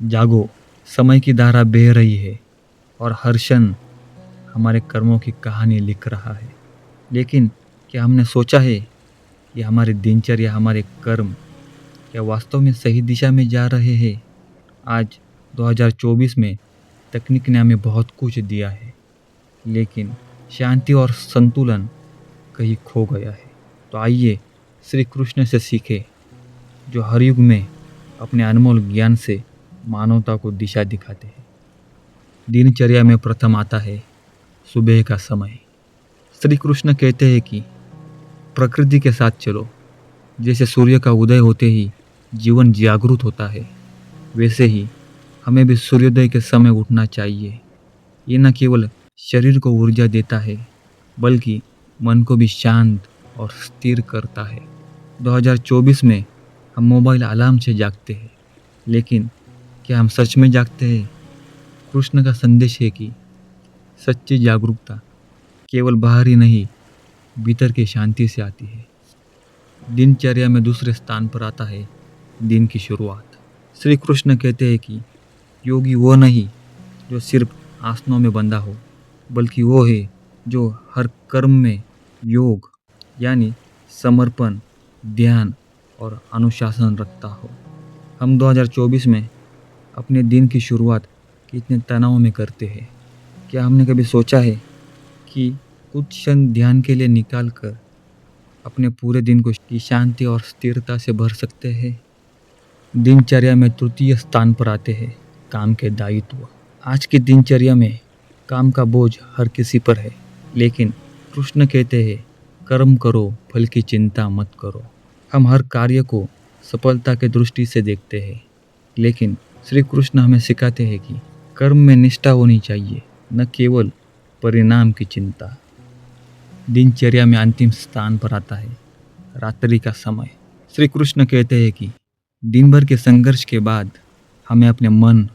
जागो, समय की धारा बह रही है और हर क्षण हमारे कर्मों की कहानी लिख रहा है। लेकिन क्या हमने सोचा है कि हमारी दिनचर्या, हमारे कर्म क्या वास्तव में सही दिशा में जा रहे हैं? आज 2024 में तकनीक ने हमें बहुत कुछ दिया है, लेकिन शांति और संतुलन कहीं खो गया है। तो आइए श्री कृष्ण से सीखे, जो हर युग में अपने अनमोल ज्ञान से मानवता को दिशा दिखाते हैं। दिनचर्या में प्रथम आता है सुबह का समय। श्री कृष्ण कहते हैं कि प्रकृति के साथ चलो। जैसे सूर्य का उदय होते ही जीवन जागृत होता है, वैसे ही हमें भी सूर्योदय के समय उठना चाहिए। ये न केवल शरीर को ऊर्जा देता है, बल्कि मन को भी शांत और स्थिर करता है। 2024 में हम मोबाइल अलार्म से जागते हैं, लेकिन क्या हम सच में जागते हैं? कृष्ण का संदेश है कि सच्ची जागरूकता केवल बाहरी नहीं, भीतर की शांति से आती है। दिनचर्या में दूसरे स्थान पर आता है दिन की शुरुआत। श्री कृष्ण कहते हैं कि योगी वो नहीं जो सिर्फ आसनों में बंधा हो, बल्कि वो है जो हर कर्म में योग यानी समर्पण, ध्यान और अनुशासन रखता हो। हम 2024 में अपने दिन की शुरुआत कितने तनाव में करते हैं? क्या हमने कभी सोचा है कि कुछ क्षण ध्यान के लिए निकाल कर अपने पूरे दिन को की शांति और स्थिरता से भर सकते हैं? दिनचर्या में तृतीय स्थान पर आते हैं काम के दायित्व। आज की दिनचर्या में काम का बोझ हर किसी पर है, लेकिन कृष्ण कहते हैं कर्म करो, फल की चिंता मत करो। हम हर कार्य को सफलता के दृष्टि से देखते हैं, लेकिन श्री कृष्ण हमें सिखाते हैं कि कर्म में निष्ठा होनी चाहिए, न केवल परिणाम की चिंता। दिनचर्या में अंतिम स्थान पर आता है रात्रि का समय। श्री कृष्ण कहते हैं कि दिन भर के संघर्ष के बाद हमें अपने मन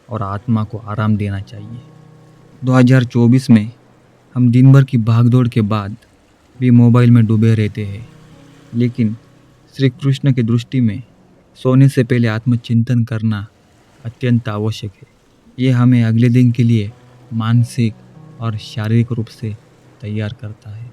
और आत्मा को आराम देना चाहिए। 2024 में हम दिन भर की भागदौड़ के बाद भी मोबाइल में डूबे रहते हैं, लेकिन श्री कृष्ण की दृष्टि में सोने से पहले आत्मचिंतन करना अत्यंत आवश्यक है। ये हमें अगले दिन के लिए मानसिक और शारीरिक रूप से तैयार करता है।